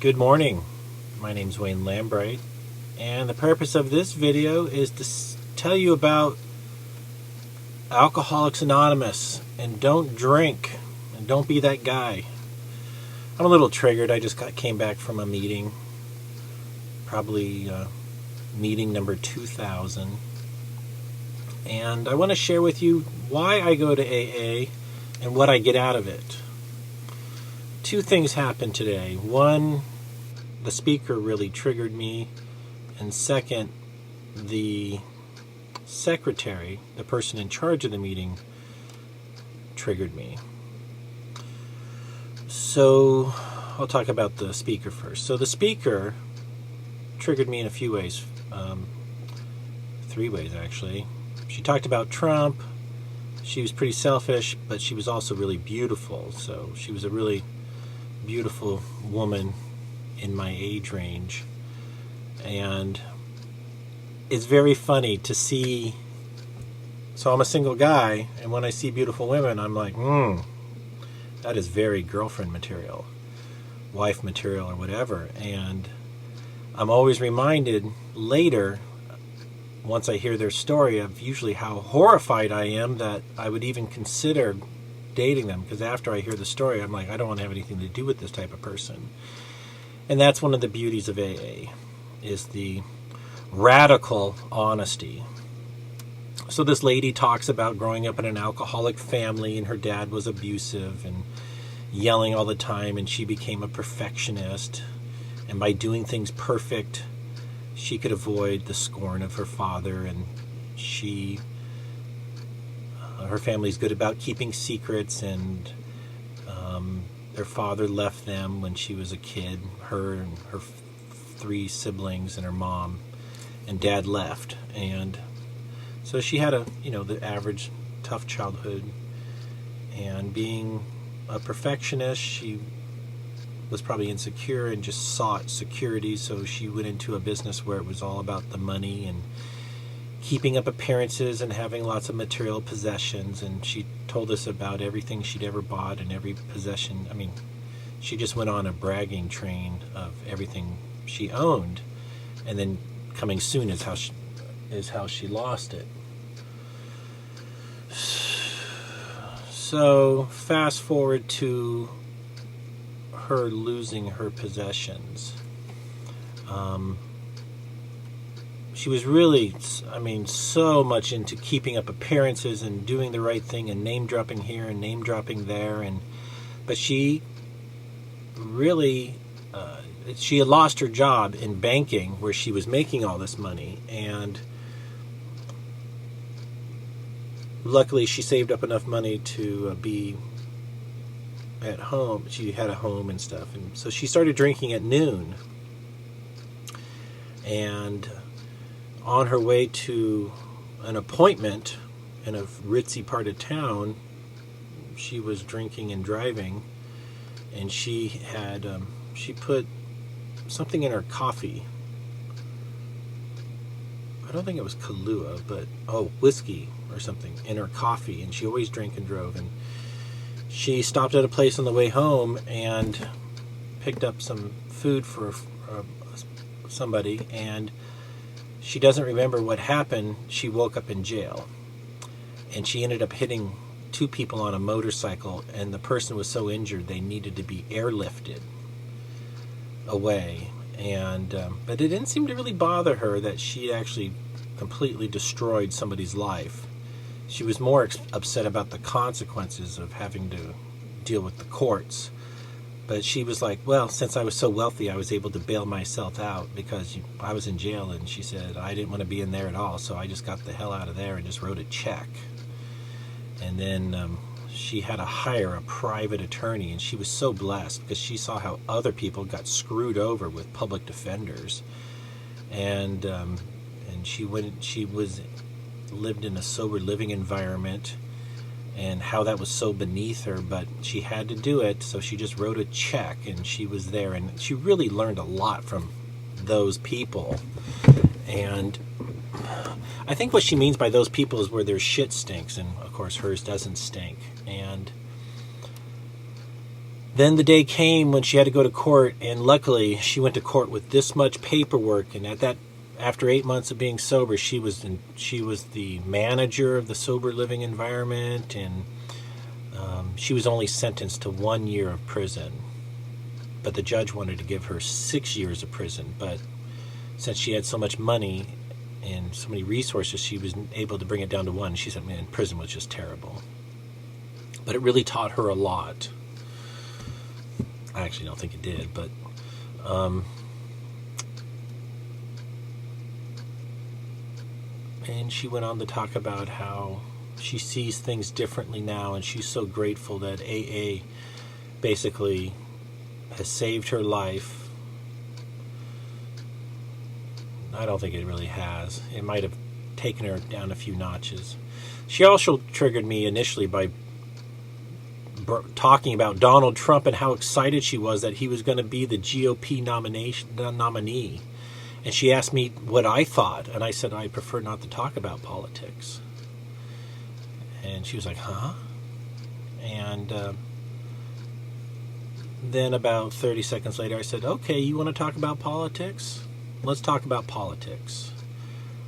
Good morning. My name's Wayne Lambright, and the purpose of this video is to tell you about Alcoholics Anonymous and don't drink and don't be that guy. I'm a little triggered. I just came back from a meeting, probably meeting number 2000, and I want to share with you why I go to AA and what I get out of it. Two things happened today. One, the speaker really triggered me, and second, the secretary, the person in charge of the meeting, triggered me. So I'll talk about the speaker first. So the speaker triggered me in a few ways, 3 ways actually. She talked about Trump. She was pretty selfish, but she was also really beautiful. So she was a really beautiful woman in my age range, and it's very funny to see. So I'm a single guy, and when I see beautiful women, I'm like, that is very girlfriend material, wife material, or whatever. And I'm always reminded later, once I hear their story, of usually how horrified I am that I would even consider dating them, because after I hear the story, I'm like, I don't want to have anything to do with this type of person. And that's one of the beauties of AA, is the radical honesty. So this lady talks about growing up in an alcoholic family, and her dad was abusive and yelling all the time, and she became a perfectionist, and by doing things perfect, she could avoid the scorn of her father, and her family's good about keeping secrets, and their father left them when she was a kid, her and her 3 siblings and her mom, and dad left. And so she had the average tough childhood, and being a perfectionist, she was probably insecure and just sought security, so she went into a business where it was all about the money and keeping up appearances and having lots of material possessions. And she told us about everything she'd ever bought and every possession. I mean, she just went on a bragging train of everything she owned, and then coming soon is how she lost it. So fast forward to her losing her possessions. She was really, so much into keeping up appearances and doing the right thing and name dropping here and name dropping there, but she really she had lost her job in banking where she was making all this money, and luckily she saved up enough money to be at home. She had a home and stuff, and so she started drinking at noon, and on her way to an appointment in a ritzy part of town, she was drinking and driving, and she had she put something in her coffee. I don't think it was Kahlua, but whiskey or something in her coffee, and she always drank and drove. And she stopped at a place on the way home and picked up some food for somebody, and she doesn't remember what happened. She woke up in jail, and she ended up hitting 2 people on a motorcycle, and the person was so injured they needed to be airlifted away. And but it didn't seem to really bother her that she actually completely destroyed somebody's life. She was more upset about the consequences of having to deal with the courts. But she was like, well, since I was so wealthy, I was able to bail myself out because I was in jail. And she said, I didn't want to be in there at all, so I just got the hell out of there and just wrote a check. And then she had to hire a private attorney, and she was so blessed because she saw how other people got screwed over with public defenders. And she lived in a sober living environment, and how that was so beneath her, but she had to do it, so she just wrote a check, and she was there, and she really learned a lot from those people. And I think what she means by those people is where their shit stinks, and of course hers doesn't stink. And Then the day came when she had to go to court, and luckily she went to court with this much paperwork. And after 8 months of being sober, she was the manager of the sober living environment, and she was only sentenced to 1 year of prison. But the judge wanted to give her 6 years of prison. But since she had so much money and so many resources, she was able to bring it down to 1. She said, man, prison was just terrible. But it really taught her a lot. I actually don't think it did, but and she went on to talk about how she sees things differently now, and she's so grateful that AA basically has saved her life. I don't think it really has. It might have taken her down a few notches. She also triggered me initially by talking about Donald Trump and how excited she was that he was going to be the GOP nominee. And she asked me what I thought, and I said I prefer not to talk about politics. And she was like, huh? And then about 30 seconds later I said, okay, you want to talk about politics? Let's talk about politics.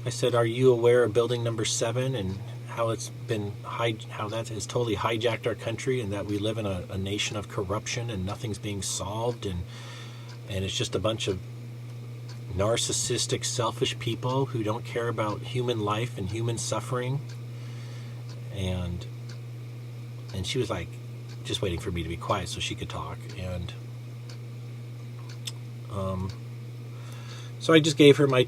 I said, are you aware of building number 7 and how it's been how that has totally hijacked our country, and that we live in a nation of corruption and nothing's being solved, and it's just a bunch of narcissistic, selfish people who don't care about human life and human suffering. And she was like just waiting for me to be quiet so she could talk. And so I just gave her my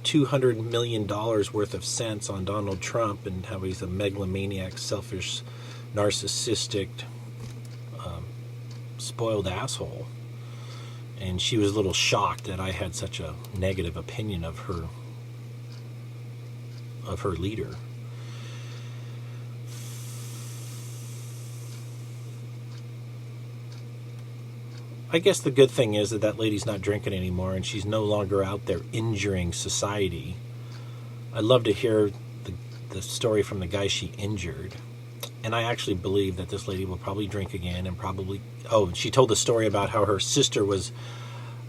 $200 million worth of cents on Donald Trump and how he's a megalomaniac, selfish, narcissistic, spoiled asshole. And she was a little shocked that I had such a negative opinion of her leader. I guess the good thing is that lady's not drinking anymore, and she's no longer out there injuring society. I'd love to hear the story from the guy she injured. And I actually believe that this lady will probably drink again, and probably... Oh, she told the story about how her sister was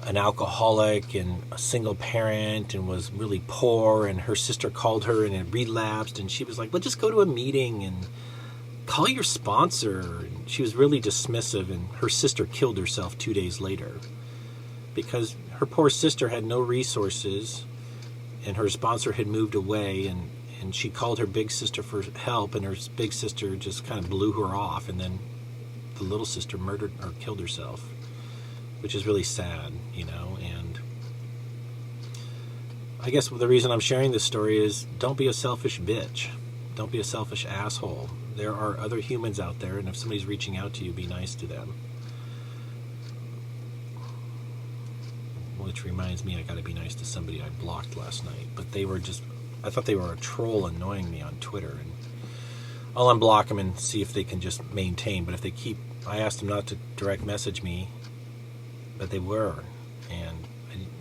an alcoholic and a single parent and was really poor, and her sister called her and it relapsed, and she was like, well, just go to a meeting and call your sponsor. And she was really dismissive, and her sister killed herself 2 days later because her poor sister had no resources and her sponsor had moved away, and she called her big sister for help, and her big sister just kind of blew her off, and then the little sister murdered or killed herself, which is really sad, you know. And I guess the reason I'm sharing this story is don't be a selfish bitch. Don't be a selfish asshole. There are other humans out there, and if somebody's reaching out to you, be nice to them. Which reminds me, I got to be nice to somebody I blocked last night. But they were just... I thought they were a troll annoying me on Twitter, and I'll unblock them and see if they can just maintain. But if they keep... I asked them not to direct message me, but they were. And,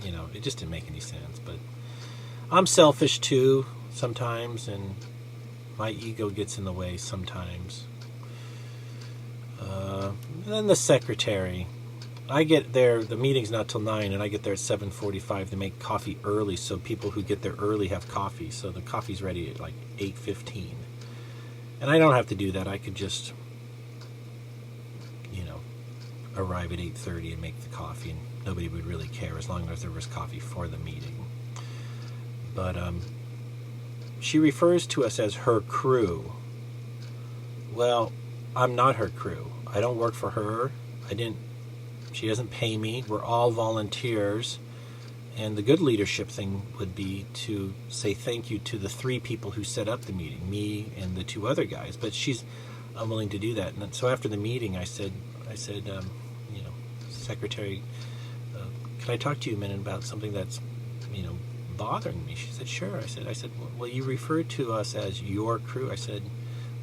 you know, it just didn't make any sense. But I'm selfish too sometimes, and my ego gets in the way sometimes. Then the secretary. I get there, the meeting's not till 9, and I get there at 7:45 to make coffee early, so people who get there early have coffee. So the coffee's ready at like 8:15. And I don't have to do that. I could just, you know, arrive at 8:30 and make the coffee, and nobody would really care as long as there was coffee for the meeting. But she refers to us as her crew. Well, I'm not her crew. I don't work for her. She doesn't pay me. We're all volunteers. And the good leadership thing would be to say thank you to the 3 people who set up the meeting, me and the 2 other guys. But she's unwilling to do that. And so after the meeting, I said, you know, Secretary, can I talk to you a minute about something that's, you know, bothering me? She said, sure. I said, well, you refer to us as your crew. I said,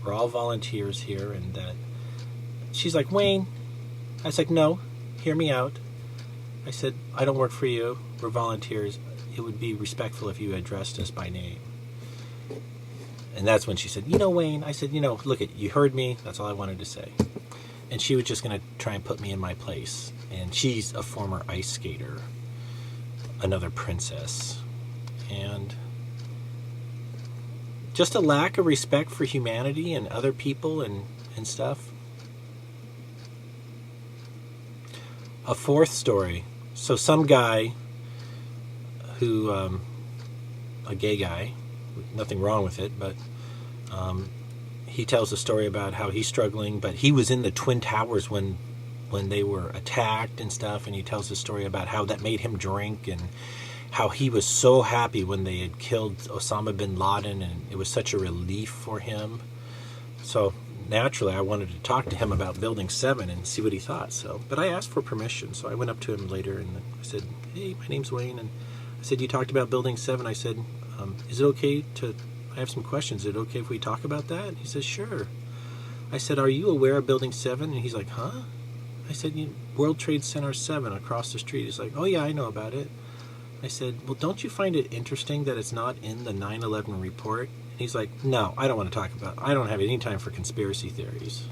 we're all volunteers here, and that. She's like, Wayne. I was like, no. Hear me out. I said, I don't work for you. We're volunteers. It would be respectful if you addressed us by name. And that's when she said, you know, Wayne. I said, you know, look, you heard me. That's all I wanted to say. and she was just going to try and put me in my place. And she's a former ice skater, another princess, and just a lack of respect for humanity and other people and stuff. A fourth story. So some guy who, a gay guy, nothing wrong with it, but he tells a story about how he's struggling, but he was in the Twin Towers when they were attacked and stuff, and he tells a story about how that made him drink and how he was so happy when they had killed Osama bin Laden, and it was such a relief for him. So naturally, I wanted to talk to him about Building 7 and see what he thought. But I asked for permission, so I went up to him later and I said, "Hey, my name's Wayne," and I said, "You talked about Building 7. I said, "Is it okay to? I have some questions. Is it okay if we talk about that?" And he says, "Sure." I said, "Are you aware of Building 7? And he's like, "Huh?" I said, "World Trade Center 7 across the street." He's like, "Oh yeah, I know about it." I said, "Well, don't you find it interesting that it's not in the 9/11 report?" And he's like, "No, I don't want to talk about it. I don't have any time for conspiracy theories."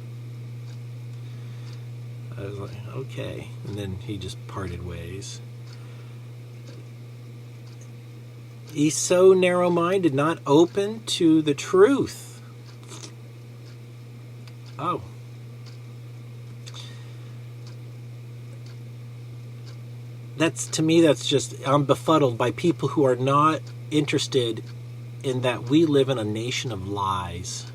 I was like, okay. And then he just parted ways. He's so narrow-minded, not open to the truth. Oh. To me, that's just, I'm befuddled by people who are not interested in that we live in a nation of lies.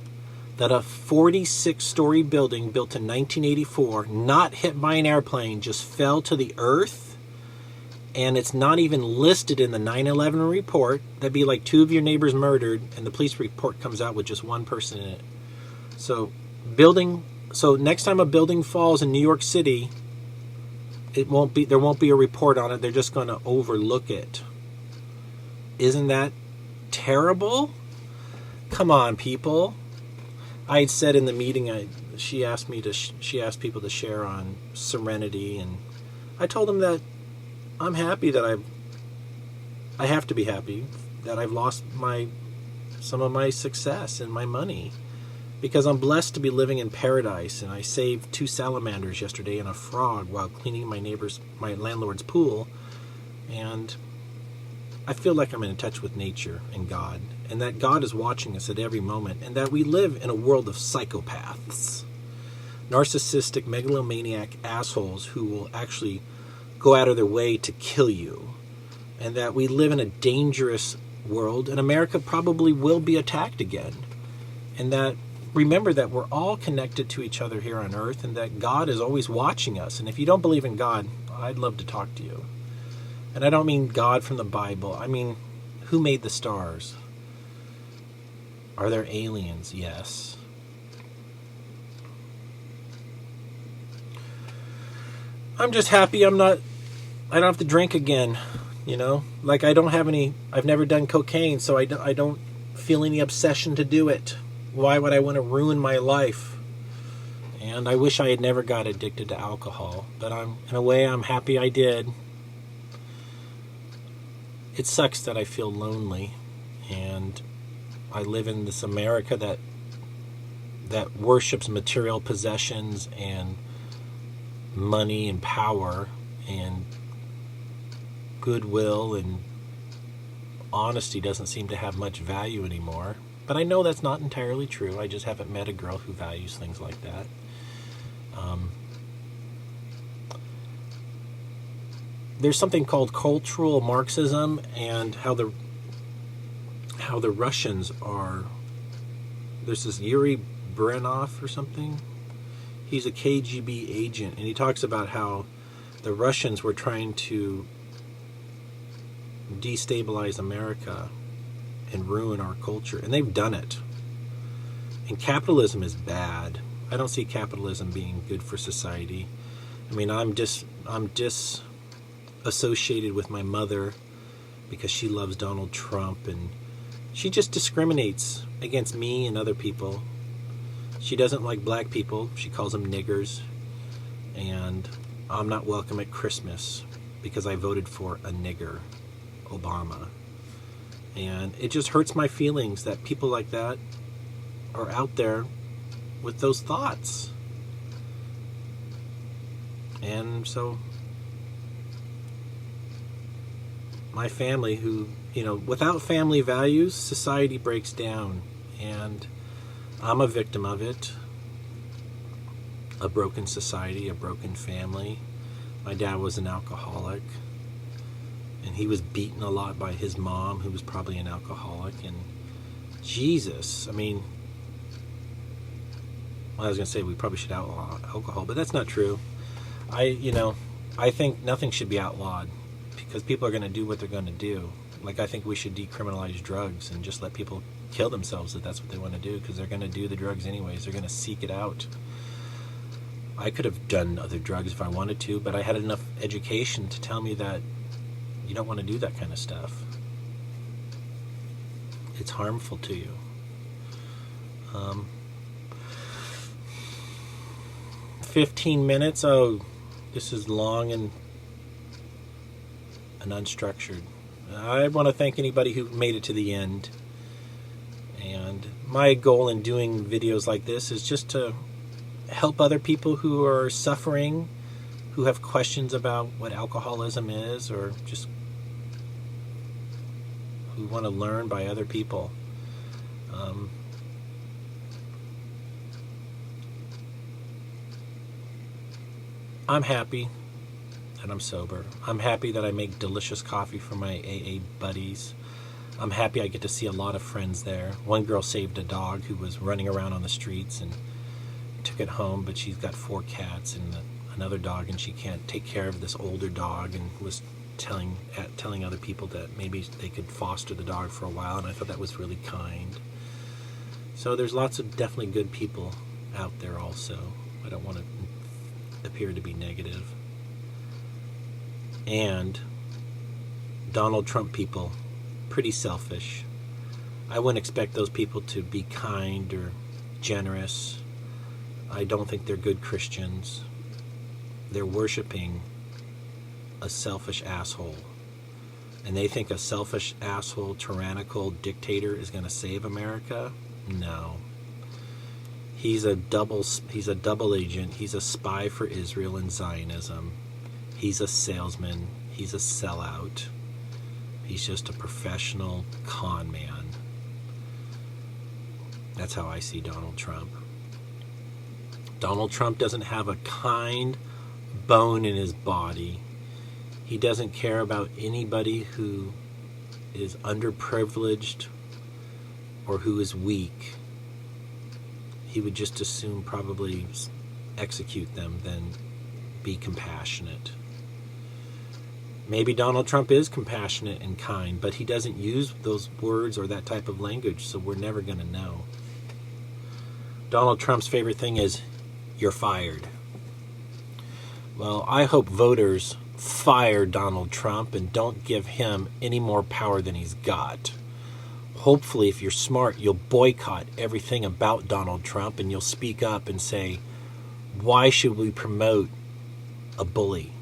That a 46-story building built in 1984, not hit by an airplane, just fell to the earth, and it's not even listed in the 9/11 report. That'd be like 2 of your neighbors murdered, and the police report comes out with just 1 person in it. So next time a building falls in New York City, there won't be a report on it. They're just going to overlook it. Isn't that terrible? Come on, people. I had said in the meeting, she asked people to share on serenity, and I told them that I'm happy that I have to be happy that I've lost some of my success and my money, because I'm blessed to be living in paradise. And I saved 2 salamanders yesterday and a frog while cleaning my landlord's pool, and I feel like I'm in touch with nature and God, and that God is watching us at every moment, and that we live in a world of psychopaths, narcissistic, megalomaniac assholes who will actually go out of their way to kill you, and that we live in a dangerous world, and America probably will be attacked again, and that remember that we're all connected to each other here on earth, and that God is always watching us. And if you don't believe in God, I'd love to talk to you. And I don't mean God from the Bible. I mean, who made the stars? Are there aliens? Yes. I'm just happy I don't have to drink again, Like I've never done cocaine, so I don't feel any obsession to do it. Why would I want to ruin my life? And I wish I had never got addicted to alcohol, but in a way, I'm happy I did. It sucks that I feel lonely, and I live in this America that worships material possessions and money and power and goodwill, and honesty doesn't seem to have much value anymore. But I know that's not entirely true. I just haven't met a girl who values things like that. There's something called cultural Marxism, and how the Russians are. There's this Yuri Brenov or something. He's a KGB agent, and he talks about how the Russians were trying to destabilize America and ruin our culture, and they've done it. And capitalism is bad. I don't see capitalism being good for society. I mean, I'm disassociated with my mother because she loves Donald Trump, and she just discriminates against me and other people. She doesn't like black people. She calls them niggers. And I'm not welcome at Christmas because I voted for a nigger, Obama. And it just hurts my feelings that people like that are out there with those thoughts. And so my family, who, without family values, society breaks down. And I'm a victim of it. A broken society, a broken family. My dad was an alcoholic. And he was beaten a lot by his mom, who was probably an alcoholic. And Jesus, I mean, well, I was going to say we probably should outlaw alcohol, but that's not true. I think nothing should be outlawed because people are going to do what they're going to do. Like, I think we should decriminalize drugs and just let people kill themselves if that's what they want to do, because they're going to do the drugs anyways. They're going to seek it out. I could have done other drugs if I wanted to, but I had enough education to tell me that you don't want to do that kind of stuff. It's harmful to you. 15 minutes. Oh, this is long and unstructured. I want to thank anybody who made it to the end. And my goal in doing videos like this is just to help other people who are suffering, who have questions about what alcoholism is, or just who want to learn by other people. I'm happy that I'm sober. I'm happy that I make delicious coffee for my AA buddies. I'm happy I get to see a lot of friends there. One girl saved a dog who was running around on the streets and took it home, but she's got 4 cats and another dog, and she can't take care of this older dog, and was telling other people that maybe they could foster the dog for a while, and I thought that was really kind. So there's lots of definitely good people out there also. I don't want to appear to be negative. And Donald Trump people, pretty selfish. I wouldn't expect those people to be kind or generous. I don't think they're good Christians. They're worshiping a selfish asshole. And they think a selfish asshole, tyrannical dictator is going to save America? No. He's a double agent. He's a spy for Israel and Zionism. He's a salesman. He's a sellout. He's just a professional con man. That's how I see Donald Trump. Donald Trump doesn't have a kind bone in his body. He doesn't care about anybody who is underprivileged or who is weak. He would just as soon probably execute them than be compassionate. Maybe Donald Trump is compassionate and kind, but he doesn't use those words or that type of language, so we're never going to know. Donald Trump's favorite thing is, "You're fired." Well, I hope voters fire Donald Trump and don't give him any more power than he's got. Hopefully, if you're smart, you'll boycott everything about Donald Trump and you'll speak up and say, why should we promote a bully?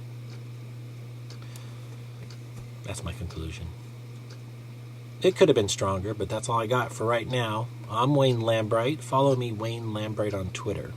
That's my conclusion. It could have been stronger, but that's all I got for right now. I'm Wayne Lambright. Follow me, Wayne Lambright, on Twitter.